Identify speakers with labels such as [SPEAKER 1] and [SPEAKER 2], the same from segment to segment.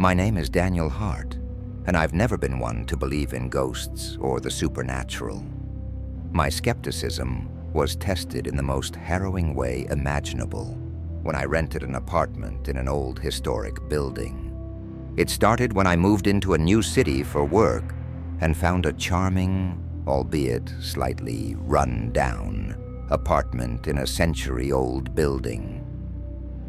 [SPEAKER 1] My name is Daniel Hart, and I've never been one to believe in ghosts or the supernatural. My skepticism was tested in the most harrowing way imaginable when I rented an apartment in an old historic building. It started when I moved into a new city for work and found a charming, albeit slightly run-down, apartment in a century-old building.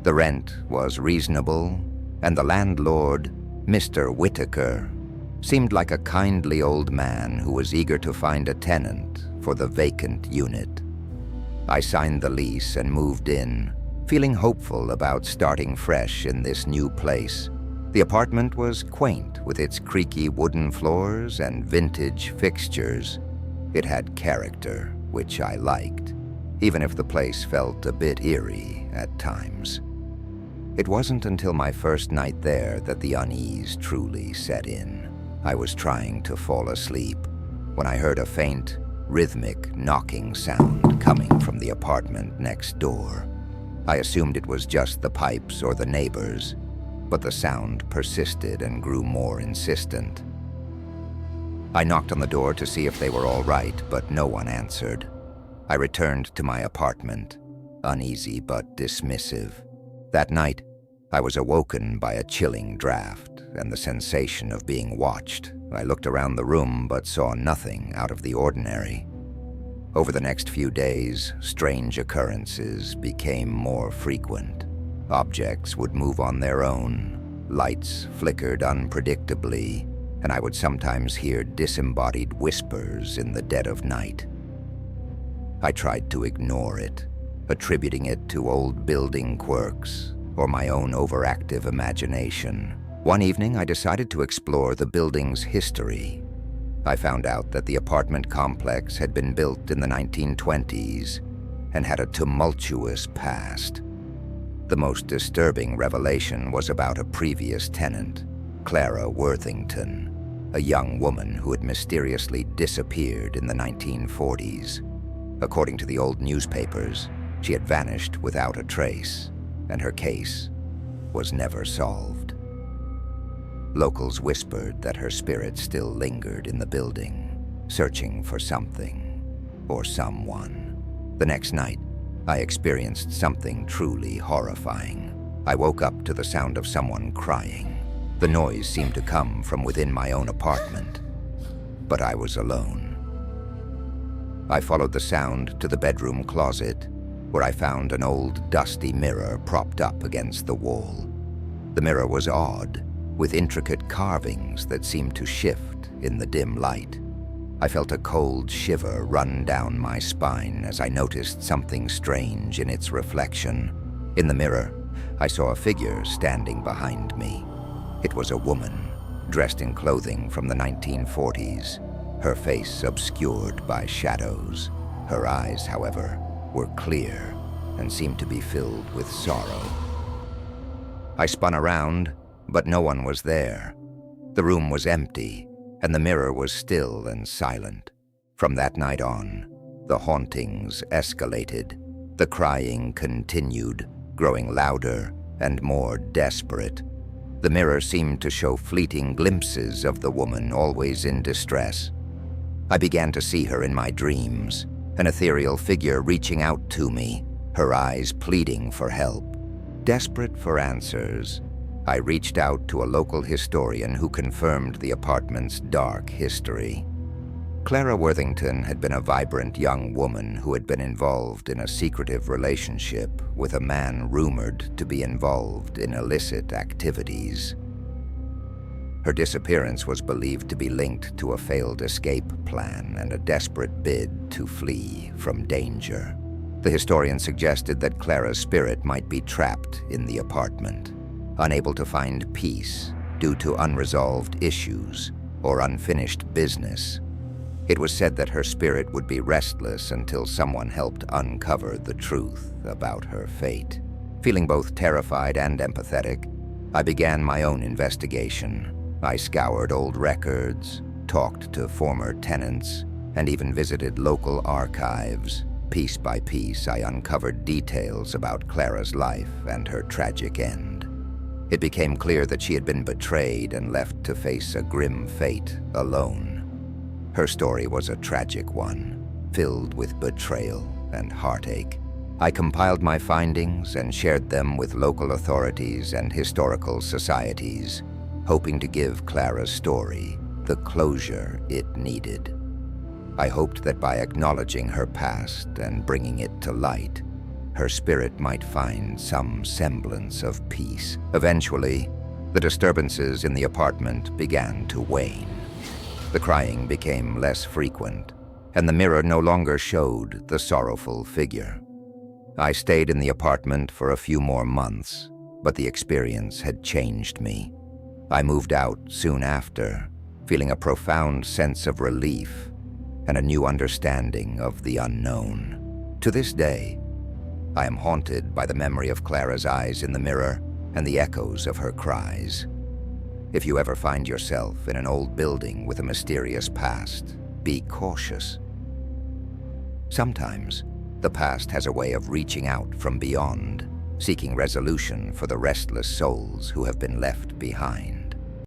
[SPEAKER 1] The rent was reasonable, and the landlord, Mr. Whitaker, seemed like a kindly old man who was eager to find a tenant for the vacant unit. I signed the lease and moved in, feeling hopeful about starting fresh in this new place. The apartment was quaint with its creaky wooden floors and vintage fixtures. It had character, which I liked, even if the place felt a bit eerie at times. It wasn't until my first night there that the unease truly set in. I was trying to fall asleep when I heard a faint, rhythmic knocking sound coming from the apartment next door. I assumed it was just the pipes or the neighbors, but the sound persisted and grew more insistent. I knocked on the door to see if they were all right, but no one answered. I returned to my apartment, uneasy but dismissive. That night, I was awoken by a chilling draft and the sensation of being watched. I looked around the room but saw nothing out of the ordinary. Over the next few days, strange occurrences became more frequent. Objects would move on their own, lights flickered unpredictably, and I would sometimes hear disembodied whispers in the dead of night. I tried to ignore it, attributing it to old building quirks or my own overactive imagination. One evening, I decided to explore the building's history. I found out that the apartment complex had been built in the 1920s and had a tumultuous past. The most disturbing revelation was about a previous tenant, Clara Worthington, a young woman who had mysteriously disappeared in the 1940s. According to the old newspapers, she had vanished without a trace, and her case was never solved. Locals whispered that her spirit still lingered in the building, searching for something or someone. The next night, I experienced something truly horrifying. I woke up to the sound of someone crying. The noise seemed to come from within my own apartment, but I was alone. I followed the sound to the bedroom closet, where I found an old, dusty mirror propped up against the wall. The mirror was odd, with intricate carvings that seemed to shift in the dim light. I felt a cold shiver run down my spine as I noticed something strange in its reflection. In the mirror, I saw a figure standing behind me. It was a woman, dressed in clothing from the 1940s, her face obscured by shadows. Her eyes, however, were clear and seemed to be filled with sorrow. I spun around, but no one was there. The room was empty, and the mirror was still and silent. From that night on, the hauntings escalated. The crying continued, growing louder and more desperate. The mirror seemed to show fleeting glimpses of the woman always in distress. I began to see her in my dreams, an ethereal figure reaching out to me, her eyes pleading for help. Desperate for answers, I reached out to a local historian who confirmed the apartment's dark history. Clara Worthington had been a vibrant young woman who had been involved in a secretive relationship with a man rumored to be involved in illicit activities. Her disappearance was believed to be linked to a failed escape plan and a desperate bid to flee from danger. The historian suggested that Clara's spirit might be trapped in the apartment, unable to find peace due to unresolved issues or unfinished business. It was said that her spirit would be restless until someone helped uncover the truth about her fate. Feeling both terrified and empathetic, I began my own investigation. I scoured old records, talked to former tenants, and even visited local archives. Piece by piece, I uncovered details about Clara's life and her tragic end. It became clear that she had been betrayed and left to face a grim fate alone. Her story was a tragic one, filled with betrayal and heartache. I compiled my findings and shared them with local authorities and historical societies, hoping to give Clara's story the closure it needed. I hoped that by acknowledging her past and bringing it to light, her spirit might find some semblance of peace. Eventually, the disturbances in the apartment began to wane. The crying became less frequent, and the mirror no longer showed the sorrowful figure. I stayed in the apartment for a few more months, but the experience had changed me. I moved out soon after, feeling a profound sense of relief and a new understanding of the unknown. To this day, I am haunted by the memory of Clara's eyes in the mirror and the echoes of her cries. If you ever find yourself in an old building with a mysterious past, be cautious. Sometimes, the past has a way of reaching out from beyond, seeking resolution for the restless souls who have been left behind.